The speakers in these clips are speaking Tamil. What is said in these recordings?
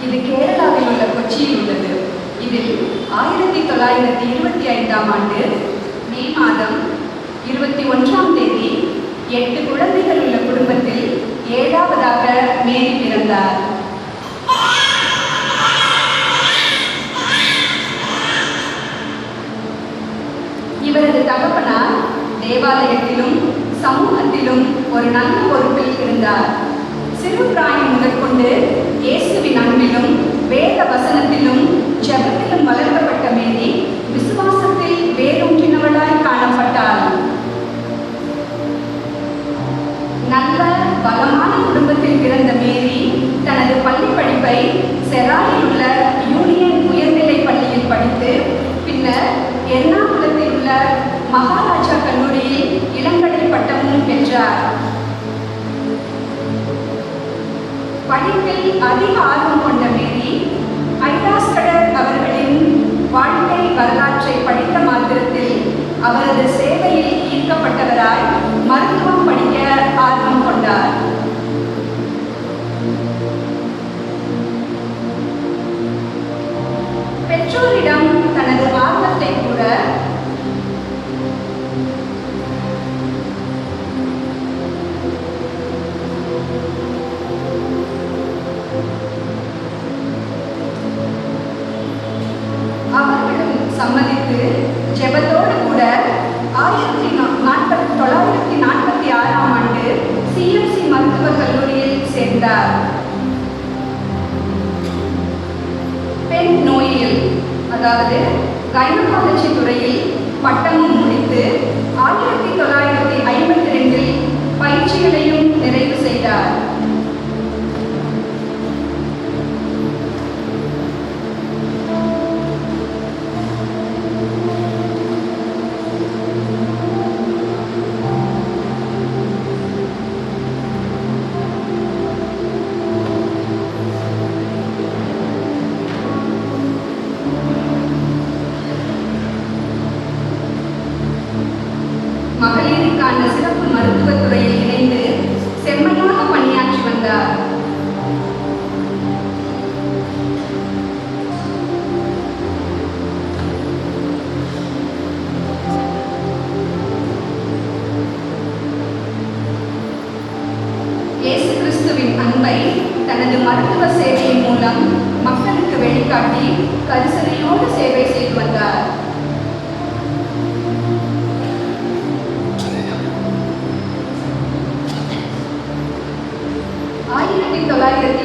இது கேரளாவில் உள்ள கொச்சியில் உள்ளது. இதில் 1925ஆம் ஆண்டு மே மாதம் 21ஆம் தேதி 8 குழந்தைகள் உள்ள குடும்பத்தில் 7ஆவதாக மேரி பிறந்தார். இவரது தகப்பனார் தேவாலயத்திலும் சமூகத்திலும் ஒரு நல்ல பொறுப்பில் இருந்தார். சிறு பிராயம் முதற்கொண்டு இயேசுவின் அன்பிலும் வேத வசனத்திலும் ஜெபத்திலும் வளர்க்கப்பட்ட மேரி விசுவாசத்தில் வேரூன்றினவளாய் காணப்பட்டாள். நல்ல பலமான குடும்பத்தில் பிறந்த மேரி தனது பள்ளி படிப்பை செராலில் உள்ள யூனியன் உயர்நிலை பள்ளியில் படித்து பின்னர் எர்ணாகுளத்தில் உள்ள மகாராஜா கல்லூரியில் இளங்கலை பட்டமும் பெற்றார். படிப்பில் அதிக ஆர்வம் கொண்ட மேரி ஐடாஸ்கடர் அவர்களின் வாழ்க்கை வரலாற்றை படித்த மாத்திரத்தில் அவரது சேவையில் ஈர்க்கப்பட்டவராய் மருத்துவம் படிக்க ஆர்வம் கொண்டார். பெற்றோரிடம் தனது ஆர்வத்தை கூற அவர்களும் சம்மதித்து ஜெபத்தோடு கூட 1946ஆம் ஆண்டு சிஎம்சி மருத்துவக் கல்லூரியில் சேர்ந்தார். பெண் நோயியல் அதாவது கைனகாலஜி துறையில் பட்டமும் முடித்து 1952இல் பயிற்சிகளையும் நிறைவு செய்தார். மகளிருக்கான சிறப்பு மருத்துவத் துறையில் இணைந்து செம்மையாக பணியாற்றி வந்தார். இயேசு கிறிஸ்துவின் அன்பை தனது மருத்துவ சேவையின் மூலம் மக்களுக்கு வெளிக்காட்டி கரிசனையோடு சேவை செய்து வந்தார்.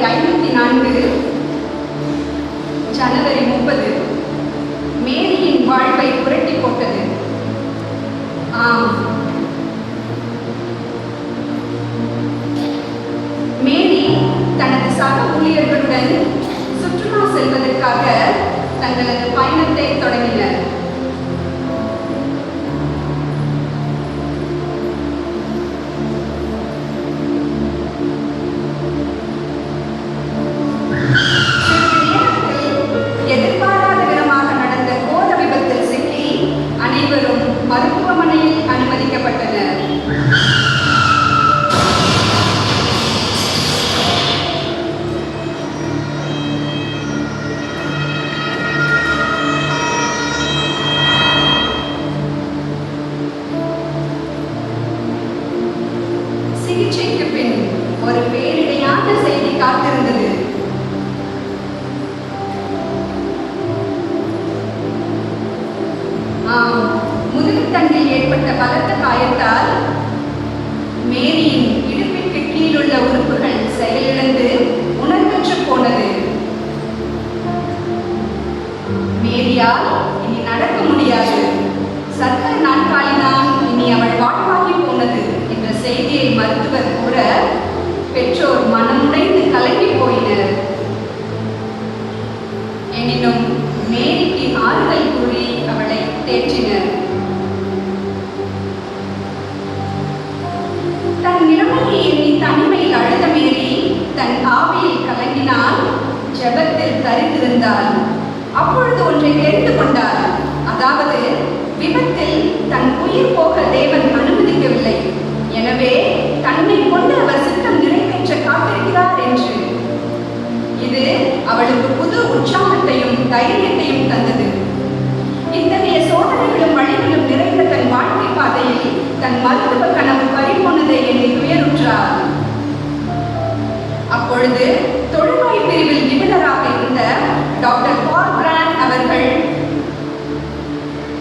1954 ஜனவரி 30 மேரியின் வாழ்வை புரட்டி போட்டது. ஆம், மேரி தனது சக ஊழியர்களுடன் சுற்றுலா செல்வதற்காக தங்களது பயணத்தை தொடங்கினர். மருத்துவமனையில் அனுமதிக்கப்பட்டனர். சிகிச்சைக்கு பின் ஒரு பேரிடையான செய்தி காத்திருந்தது. முதுகுத்தண்டில் ஏற்பட்ட பலத்த காயத்தால் மேரியின் இடுப்பிற்கு கீழுள்ள உறுப்புகள் செயலிழந்து உணர்வற்று போனது. மேரியால் இனி நடக்க முடியாது, சர்க்கர நாற்காலிதான் இனி அவள் வாழ்வாகி போனது என்ற செய்தியை மருத்துவர் கூற பெற்றோர் மனமுடைந்து கலங்கி போயினர். எனினும் மேரிக்கு ஆறுதல் கூறி அவளை தேற்றினர். தன் நிலைமையை எண்ணி தனிமையில் அழுத மேரி தன் ஆவியில் கலங்கினால், ஜெபத்தில் தரித்திருந்தாள். அப்பொழுது ஒன்றை தெரிந்து கொண்டாள். அதாவது விபத்தில் தன் உயிர் போக தேவன் அனுமதிக்கவில்லை. எனவே தன்னை கொண்டு அவர் சித்த தைரியத்தையும் தந்தது. இத்தகைய சோதனைகளும் வழிகளும் நிறைந்த தன் வாழ்க்கை பாதையில் தன் மருத்துவ கனவு பறிபோனதை எண்ணி துயருற்றார். அப்பொழுது தொழுநோய் பிரிவில் நிபுணராக இருந்த டாக்டர் பால் பிராண்ட் அவர்கள்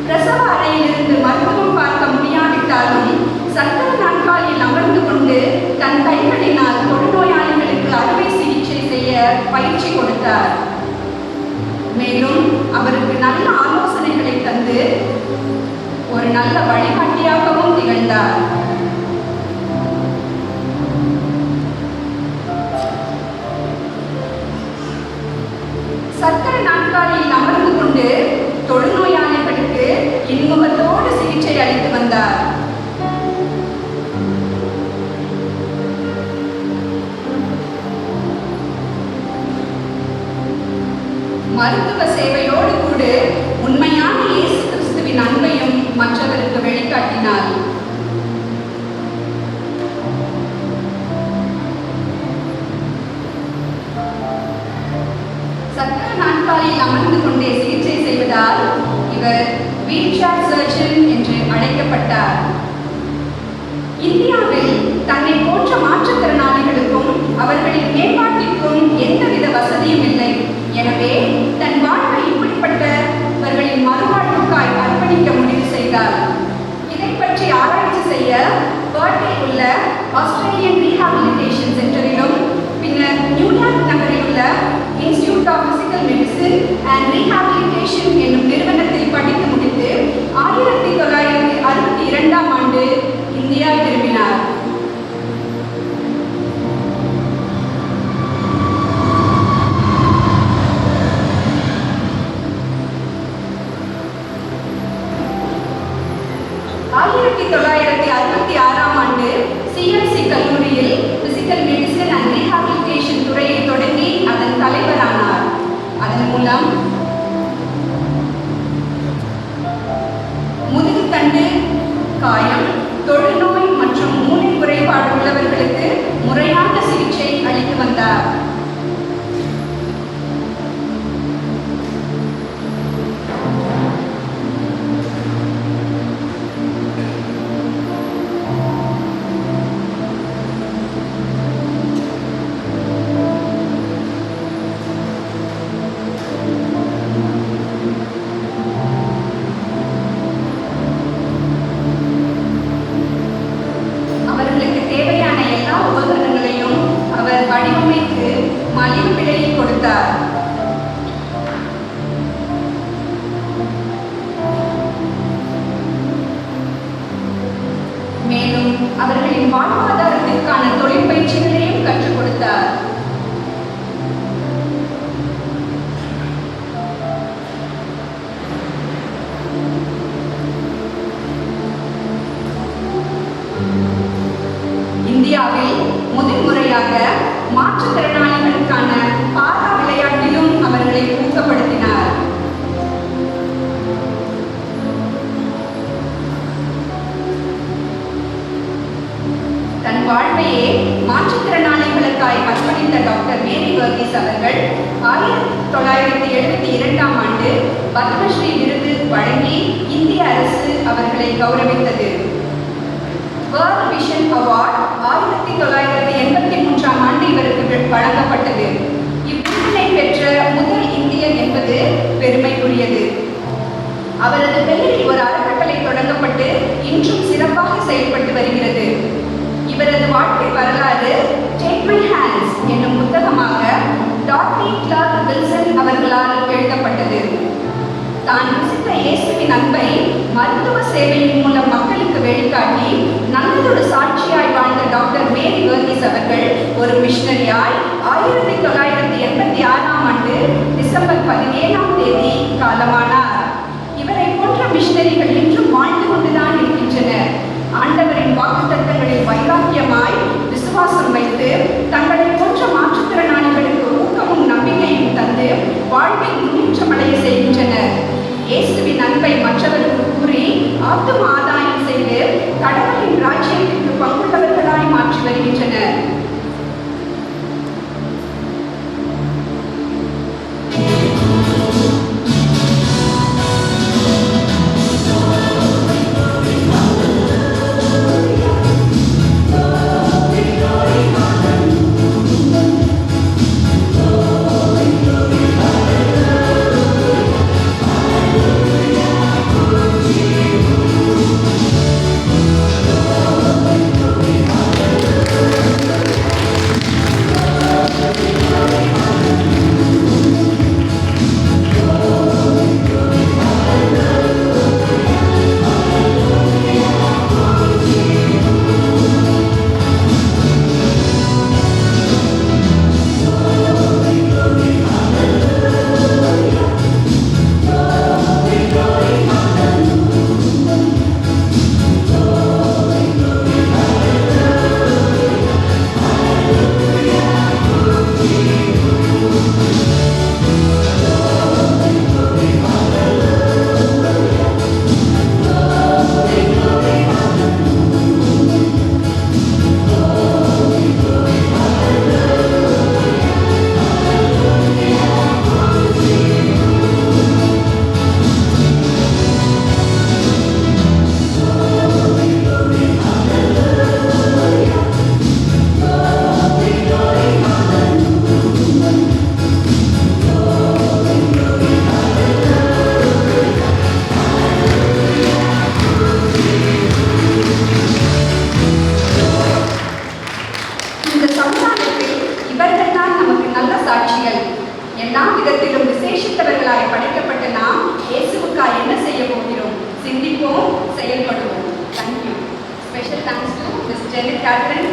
பிரசவ அறையிலிருந்து மருத்துவம் பார்க்க முடியாவிட்டாலும் சக்கர நாற்காலியில் அமர்ந்து கொண்டு தன் கைகளினால் தொழுநோயாளிகளுக்கு அறுவை சிகிச்சை செய்ய பயிற்சி கொடுத்தார். மேலும் அவருக்கு நல்ல ஆலோசனைகளை தந்து ஒரு நல்ல வழிகாட்டியாகவும் திகழ்ந்தார். சக்கர நாற்காலியில் அமர்ந்து கொண்டு தொழுநோயாளிகளுக்கு இன்முகத்தோடு சிகிச்சை அளித்து வந்தார். மருத்துவ சேவையோடு கூட உண்மையான இயேசு கிறிஸ்துவின் அன்பையும் மற்றவருக்கு வெளிக்காட்டினார். சக்கர நாற்காலியில் அமர்ந்து கொண்டே சிகிச்சை செய்வதால் இவர் வீல்சேர் சர்ஜன் என்று அழைக்கப்பட்டார். இந்தியாவில் தன்னை போன்ற மாற்றுத்திறனாளிகளுக்கும் அவர்களின் மேம்பாட்டிற்கும் எந்தவித வசதியும் இல்லை. எனவே தன் வாழ்வை இப்படிப்பட்டவர்களின் மறுவாழ்வுக்காய் அர்ப்பணிக்க முடிவு செய்தார். இதை பற்றி ஆராய்ச்சி செய்ய பர்த்தில் உள்ள ஆஸ்திரேலியன் ரீஹாபிலிட்டேஷன் சென்டரிலும் பின்னர் நியூயார்க் நகரில் உள்ள institute of physical medicine and rehabilitation என்னும் நிறுவனத்தில் படித்து முடித்து 1962ஆம் ஆண்டு இந்தியா திரும்பினார். சிஎம்சி கல்லூரியில் பிசிக்கல் மெடிசின் அண்ட் ரீஹாபிலிட்டேஷன் துறையை தொடங்கி அதன் தலைவரானார். அதன் மூலம் முதுகுத்தண்டு காயம், தொழுநோய் மற்றும் மூளை குறைபாடு உள்ளவர்களுக்கு முறையான சிகிச்சை அளித்து வந்தார். மேலும் அவர்களின் வாழ்வாதாரத்திற்கான தொழில் பயிற்சிகளையும் கற்றுக் கொடுத்தார். இந்தியாவில் முதல் முறையாக மாற்றுத்திறனாளிகளுக்கான பாரா விளையாட்டிலும் அவர்களை ஊக்கப்படுத்தினார். தன் வாழ்வையே மாற்றுத்திறனாளிகளுக்காய் அர்ப்பணித்த டாக்டர் மேரி வர்கீஸ் அவர்கள் 1972ஆம் ஆண்டு பத்மஸ்ரீ விருது வழங்கி இந்திய அரசு அவர்களை கௌரவித்தது. வேர்ல்ட் விஷன் அவார்ட் 1983ஆம் ஆண்டு இவருக்கு வழங்கப்பட்டது. இவ்விருதினை பெற்ற முதல் இந்தியர் என்பது பெருமைக்குரியது. அவரது பெயரில் ஒரு அறக்கட்டளை தொடங்கப்பட்டு இன்றும் சிறப்பாக செயல்பட்டு வருகிறது. இவரது வாழ்க்கை வரலாறு டேக் மை ஹேண்ட்ஸ் என்னும் புத்தகமாக டாக்டர் கிளார்க் வில்சன் அவர்களால் எழுதப்பட்டது. தான் ருசித்த இயேசுவின் அன்பை மருத்துவ சேவையின் மூலம் மக்களுக்கு வெளிக்காட்டி நல்லதொரு சாட்சியாய் வாழ்ந்த டாக்டர் மேரி வர்கீஸ் அவர்கள் ஒரு மிஷனரியாய் 1986ஆம் ஆண்டு டிசம்பர் 17ஆம் தேதி காலமானார். இவரை போன்ற மிஷனரிகள் இன்றும் வாழ்ந்து கொண்டுதான் இருக்கின்றனர். ஆண்டவரின் வாக்குத்தத்தங்களில் வைராக்கியமாய் விசுவாசம் வைத்து தங்களை போன்ற மாற்றுத்திறனாளிகளுக்கு ஊக்கமும் நம்பிக்கையும் தந்து வாழ்வில் முன்னேற்றமடைய செய்கின்றனர். இயேசுவின் அன்பை மற்றவருக்கு கூறி ஆத்தும ஆதாயம் செய்து கடவுளின் ராஜ்யத்திற்கு பங்குள்ளவர்களாய் மாற்றி வருகின்றனர். எல்லா விதத்திலும் விசேஷித்தவர்களாய் படைக்கப்பட்ட நாம் இயேசுவுக்காய் என்ன செய்ய போகிறோம்? சிந்திப்போம், செயல்படுவோம். Thank you. Special thanks to miss Zenit Catelyn